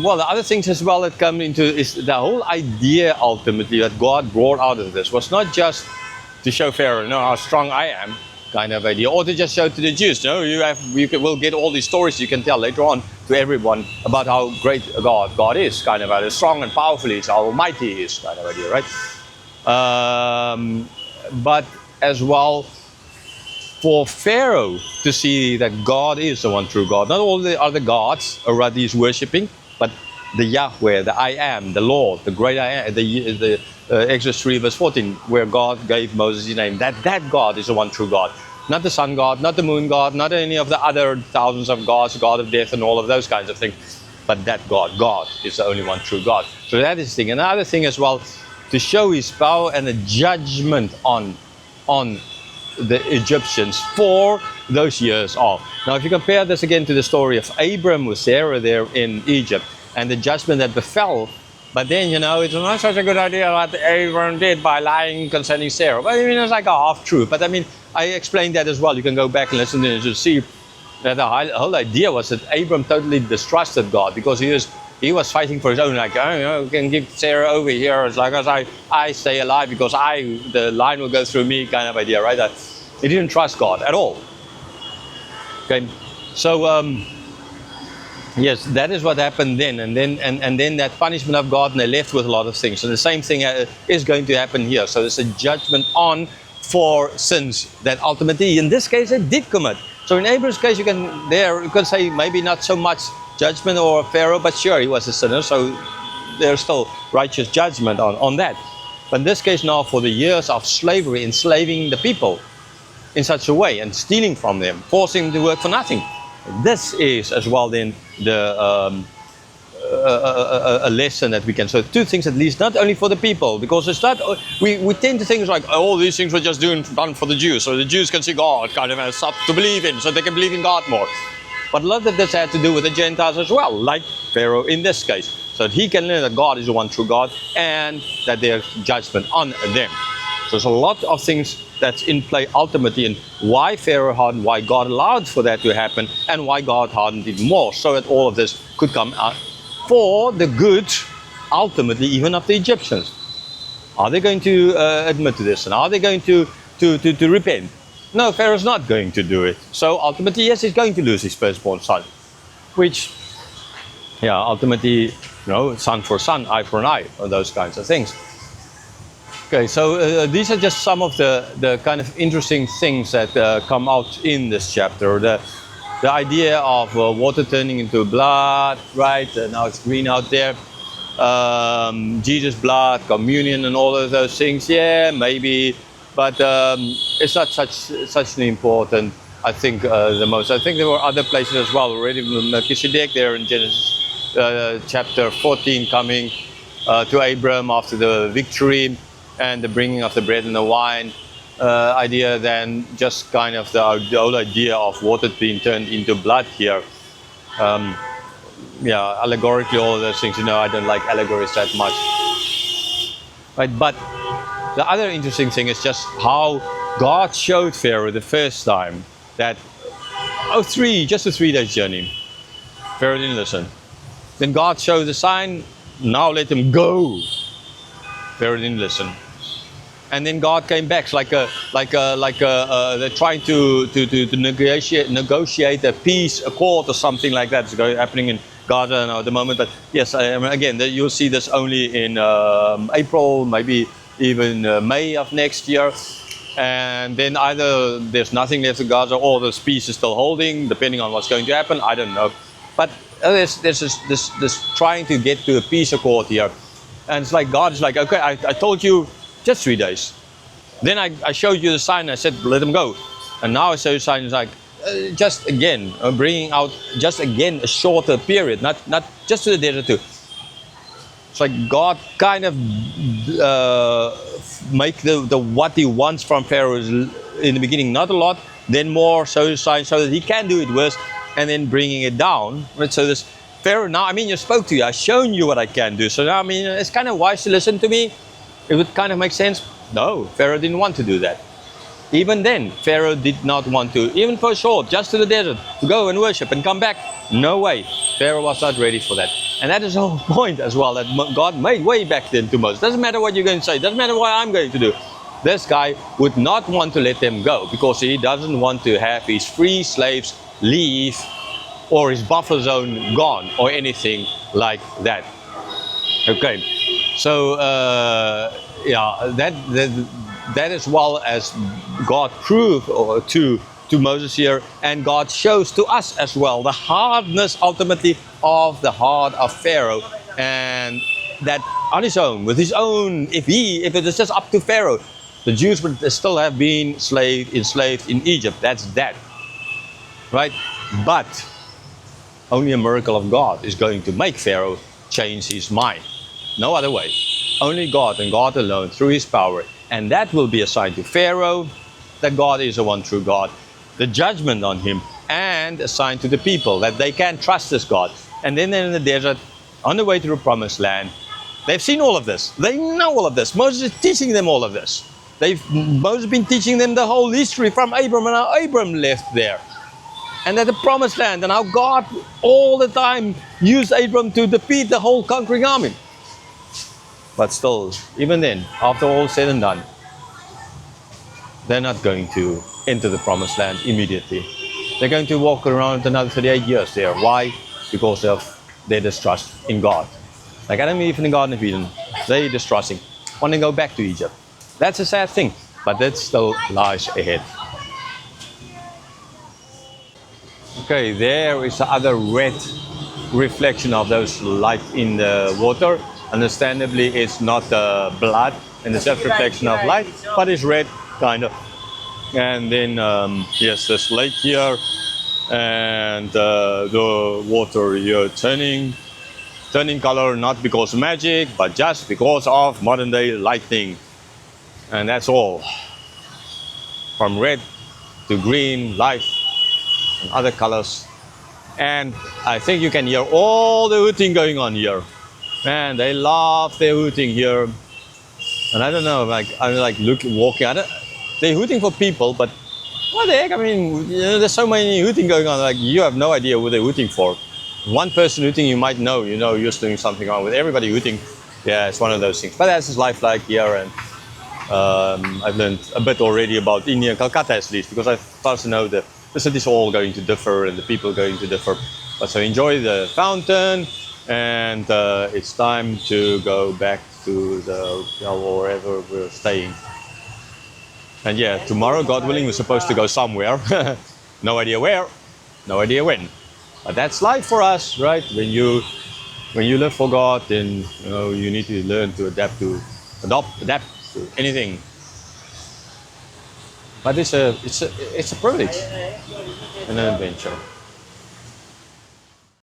well, the other things as well that come into is the whole idea ultimately that God brought out of this was not just to show Pharaoh, how strong I am, kind of idea, or to just show to the Jews, will get all these stories you can tell later on to everyone about how great God is, kind of how strong and powerful He is, how almighty He is, kind of idea, right? But as well, for Pharaoh to see that God is the one true God, not all the other gods already he's worshipping, but the Yahweh, the I am, the Lord, the great I am, the Exodus 3 verse 14, where God gave Moses his name, that God is the one true God. Not the sun god, not the moon god, not any of the other thousands of gods, God of death and all of those kinds of things, but that God is the only one true God. So that is the thing. Another thing as well, to show His power and the judgment on the Egyptians for those years off. Now, if you compare this again to the story of Abram with Sarah there in Egypt and the judgment that befell, but then, it's not such a good idea what Abram did by lying concerning Sarah. But it's like a half-truth. But I explained that as well. You can go back and listen to it to see that the whole idea was that Abram totally distrusted God because he was fighting for his own, we can give Sarah over here as long as I stay alive because the line will go through me, kind of idea, right? He didn't trust God at all. Okay, so yes, that is what happened then, and then that punishment of God, and they left with a lot of things. And the same thing is going to happen here. So there's a judgment for sins that ultimately, in this case, they did commit. So in Abram's case, you can say maybe not so much judgment or Pharaoh, but sure, he was a sinner, so there's still righteous judgment on that. But in this case now, for the years of slavery, enslaving the people in such a way and stealing from them, forcing them to work for nothing. This is as well then a lesson that we can. So two things at least, not only for the people, because it's not, we tend to think like, all these things were just done for the Jews, so the Jews can see God kind of as something to believe in, so they can believe in God more. But a lot of this had to do with the Gentiles as well, like Pharaoh in this case, so that he can learn that God is the one true God and that there's judgment on them. So there's a lot of things that's in play ultimately, and why Pharaoh hardened, why God allowed for that to happen, and why God hardened even more, so that all of this could come out for the good, ultimately, even of the Egyptians. Are they going to admit to this, and are they going to repent? No, Pharaoh's not going to do it. So ultimately, yes, he's going to lose his firstborn son, which, ultimately, son for son, eye for an eye, or those kinds of things. Okay, so these are just some of the kind of interesting things that come out in this chapter. The idea of water turning into blood, right? Now it's green out there. Jesus' blood, communion, and all of those things. Yeah, maybe. But it's not such an important, I think, the most. I think there were other places as well already. Melchizedek there in Genesis chapter 14 coming to Abram after the victory and the bringing of the bread and the wine idea, then just kind of the whole idea of water being turned into blood here. Allegorically, all of those things, I don't like allegories that much. Right, but the other interesting thing is just how God showed Pharaoh the first time that, just a 3 days journey. Pharaoh didn't listen. Then God showed the sign, now let him go. Pharaoh didn't listen. And then God came back. It's they're trying to negotiate a peace accord or something like that. It's happening in Gaza now at the moment. But yes, again, you'll see this only in April, maybe even May of next year. And then either there's nothing left in Gaza or the peace is still holding, depending on what's going to happen. I don't know. But there's this trying to get to a peace accord here. And it's like God is like, okay, I told you just 3 days. Then I showed you the sign. I said, let him go. And now I show you the sign. It's like, just again, bringing out just again a shorter period, not just to the desert too. It's like God kind of make the what he wants from Pharaoh in the beginning, not a lot, then more, show you signs so that he can do it worse, and then bringing it down. Right? So this Pharaoh, now, you spoke to you, I've shown you what I can do. So now, it's kind of wise to listen to me. It would kind of make sense. No, Pharaoh didn't want to do that. Even then, Pharaoh did not want to, even for a short, just to the desert, to go and worship and come back. No way. Pharaoh was not ready for that. And that is the whole point as well, that God made way back then to Moses. Doesn't matter what you're going to say, doesn't matter what I'm going to do. This guy would not want to let them go because he doesn't want to have his free slaves leave or his buffer zone gone or anything like that. Okay, so that as well as God proved to Moses here, and God shows to us as well the hardness ultimately of the heart of Pharaoh, and that on his own, with his own, if it is just up to Pharaoh, the Jews would still have been enslaved in Egypt. That's that, right? But only a miracle of God is going to make Pharaoh change his mind. No other way. Only God and God alone through his power. And that will be a sign to Pharaoh that God is the one true God. The judgment on him, and a sign to the people that they can trust this God. And then they're in the desert, on the way to the promised land. They've seen all of this. They know all of this. Moses is teaching them all of this. Moses has been teaching them the whole history from Abram and how Abram left there. And at the promised land, and how God all the time used Abram to defeat the whole conquering army. But still, even then, after all said and done, they're not going to enter the promised land immediately. They're going to walk around another 38 years there. Why? Because of their distrust in God. Like Adam and Eve in the Garden of Eden, they distrusting, want to go back to Egypt. That's a sad thing, but that still lies ahead. Okay, there is the other red reflection of those light in the water. Understandably, it's not blood and it's just reflection of light, but it's red, kind of. And then, yes, this lake here, and the water here turning color, not because of magic, but just because of modern day lightning. And that's all. From red to green, light, and other colors. And I think you can hear all the hooting going on here. Man, they love their hooting here. And I don't know, I'm walking. They're hooting for people, but what the heck? I mean, there's so many hooting going on. Like, you have no idea who they're hooting for. One person hooting, you might know, you're doing something wrong. With everybody hooting, yeah, it's one of those things. But that's just life like here, and I've learned a bit already about India and Calcutta at least, because I first know the cities are all going to differ and the people are going to differ. But so enjoy the fountain, and it's time to go back to wherever we're staying. And yeah, tomorrow, God willing, we're supposed to go somewhere. No idea where, no idea when. But that's life for us, right? When you live for God, then you need to learn to adapt to anything. But it's a privilege and an adventure.